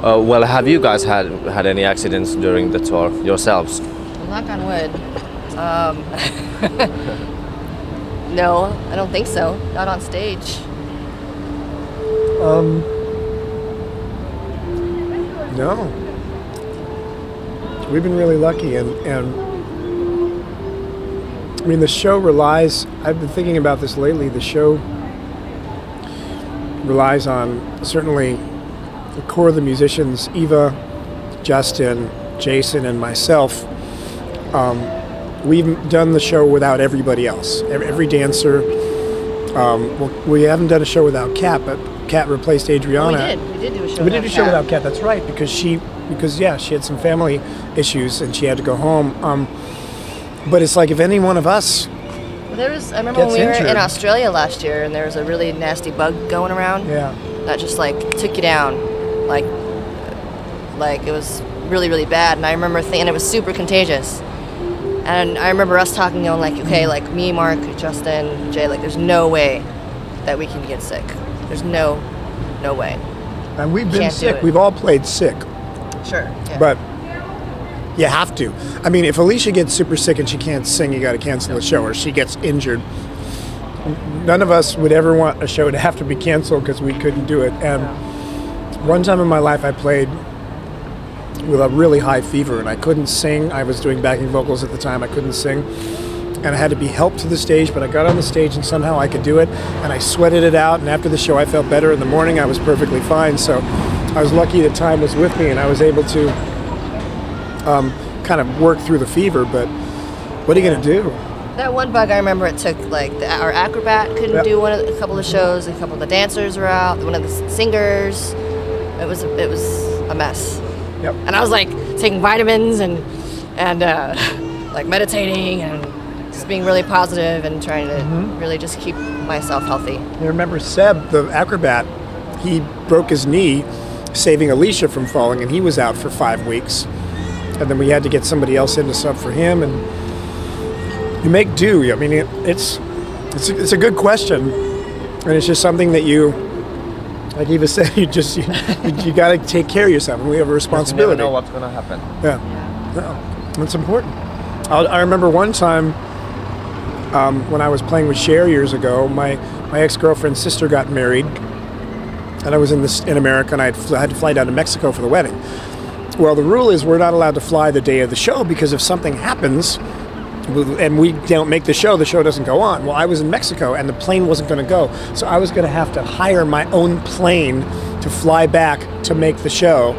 Well, have you guys had any accidents during the tour yourselves? Knock on wood. No, I don't think so. Not on stage. No. We've been really lucky, and I mean, the show relies, I've been thinking about this lately, the show relies on certainly the core of the musicians, Eva, Justin, Jason, and myself. We've done the show without everybody else, every dancer. Well, we haven't done a show without Kat, but Kat replaced Adriana. Oh, we did do a show. We did a show without Kat. That's right, because she had some family issues and she had to go home. But it's like if any one of us. Well, I remember when we were in Australia last year, and there was a really nasty bug going around. Yeah. That just like took you down, like it was really, really bad. And I remember thinking it was super contagious. And I remember us talking, going like, okay, like me, Mark, Justin, Jay, like there's no way that we can get sick. There's no way. And we've been sick. We've all played sick. Sure. Yeah. But you have to. I mean, if Alicia gets super sick and she can't sing, you got to cancel the show, or she gets injured. None of us would ever want a show to have to be canceled because we couldn't do it. And one time in my life, I played with a really high fever and I couldn't sing. I was doing backing vocals at the time. I couldn't sing. And I had to be helped to the stage, but I got on the stage and somehow I could do it. And I sweated it out, and after the show I felt better. In the morning I was perfectly fine. So I was lucky that time was with me and I was able to kind of work through the fever, but what are you going to do? That one bug, I remember it took, like, our acrobat couldn't do a couple of shows, a couple of the dancers were out, one of the singers. It was a mess. Yep. And I was like taking vitamins and like meditating and just being really positive and trying to really just keep myself healthy. I remember Seb, the acrobat, he broke his knee saving Alicia from falling, and he was out for 5 weeks. And then we had to get somebody else in to sub for him, and you make do. I mean, it's a good question, and it's just something that you, like Eva said, you got to take care of yourself, and we have a responsibility. You never know what's going to happen. Yeah, no, it's important. I remember one time when I was playing with Cher years ago, my ex-girlfriend's sister got married, and I was in America, and I had to fly down to Mexico for the wedding. Well, the rule is we're not allowed to fly the day of the show, because if something happens and we don't make the show doesn't go on. Well, I was in Mexico and the plane wasn't going to go, so I was going to have to hire my own plane to fly back to make the show,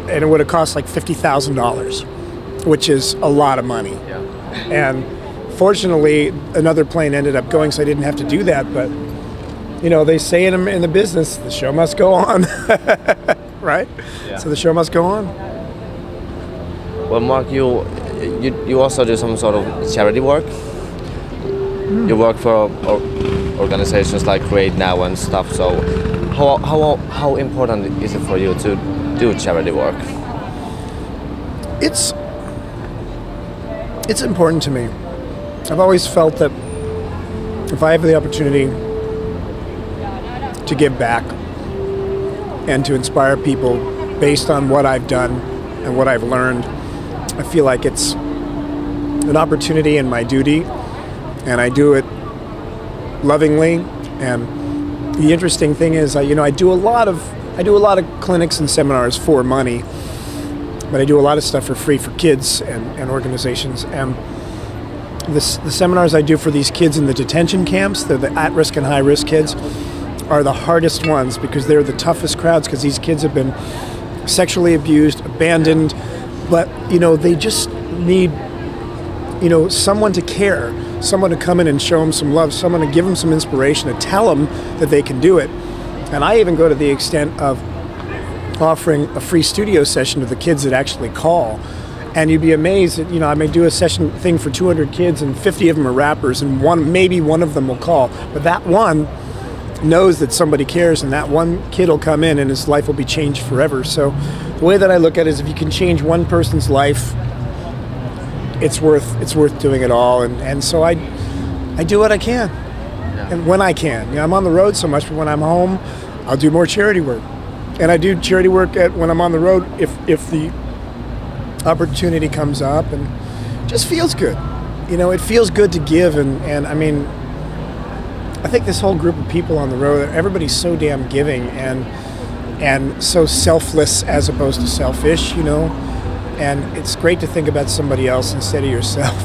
and it would have cost like $50,000, which is a lot of money. Yeah. And fortunately, another plane ended up going, so I didn't have to do that. But you know, they say in the business, the show must go on. Right? Yeah. So the show must go on. Well, Mark, you also do some sort of charity work. You work for organizations like Create Now and stuff. So, how important is it for you to do charity work? It's important to me. I've always felt that if I have the opportunity to give back and to inspire people based on what I've done and what I've learned, I feel like it's an opportunity and my duty, and I do it lovingly. And the interesting thing is, I do a lot of clinics and seminars for money, but I do a lot of stuff for free for kids and organizations. And the seminars I do for these kids in the detention camps, they're the at-risk and high-risk kids, are the hardest ones, because they're the toughest crowds, because these kids have been sexually abused, abandoned, but they just need someone to care, someone to come in and show them some love, someone to give them some inspiration, to tell them that they can do it. And I even go to the extent of offering a free studio session to the kids that actually call. And you'd be amazed that, I may do a session thing for 200 kids and 50 of them are rappers, and maybe one of them will call, but that one knows that somebody cares, and that one kid will come in and his life will be changed forever. So the way that I look at it is, if you can change one person's life, it's worth doing it all. And so I do what I can, and when I can. I'm on the road so much, but when I'm home, I'll do more charity work. And I do charity work when I'm on the road if the opportunity comes up, and just feels good. You know, it feels good to give, and I mean, I think this whole group of people on the road, everybody's so damn giving and so selfless as opposed to selfish, you know, and it's great to think about somebody else instead of yourself.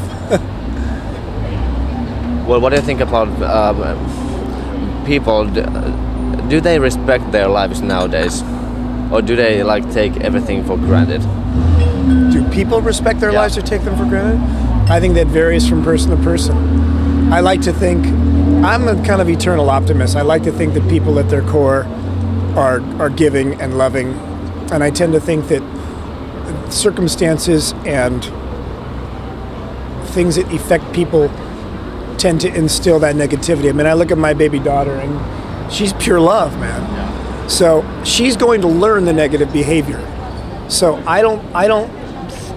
Well, what do you think about people? Do they respect their lives nowadays, or do they like take everything for granted? Do people respect their lives or take them for granted? I think that varies from person to person. I like to think, I'm a kind of eternal optimist. I like to think that people at their core are giving and loving, and I tend to think that circumstances and things that affect people tend to instill that negativity. I mean, I look at my baby daughter, and she's pure love, man. Yeah. So she's going to learn the negative behavior. So I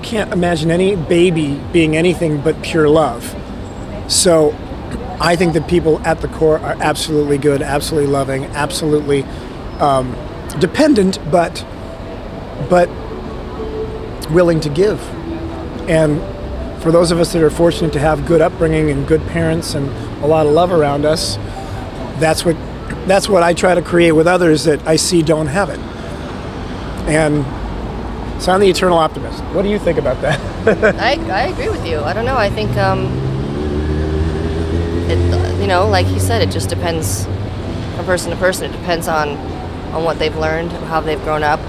can't imagine any baby being anything but pure love. So I think that people at the core are absolutely good, absolutely loving, absolutely dependent, but willing to give. And for those of us that are fortunate to have good upbringing and good parents and a lot of love around us, that's what I try to create with others that I see don't have it. And so I'm the eternal optimist. What do you think about that? I agree with you. I don't know. I think you know, like he said, it just depends from person to person. It depends on what they've learned, how they've grown up,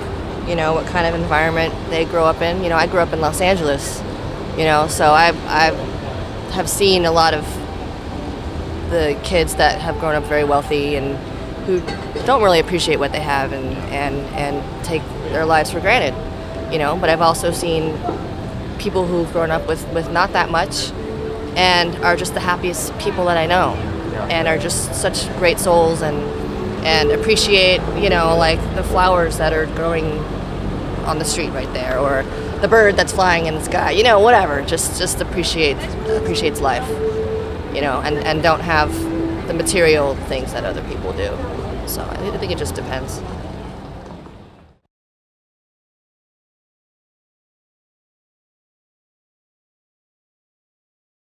you know, what kind of environment they grow up in. You know, I grew up in Los Angeles, you know, so I have seen a lot of the kids that have grown up very wealthy and who don't really appreciate what they have and take their lives for granted, you know. But I've also seen people who've grown up with not that much and are just the happiest people that I know, and are just such great souls and appreciate, you know, like the flowers that are growing on the street right there, or the bird that's flying in the sky, you know, whatever. Just appreciates life, you know, and don't have the material things that other people do. So I think it just depends.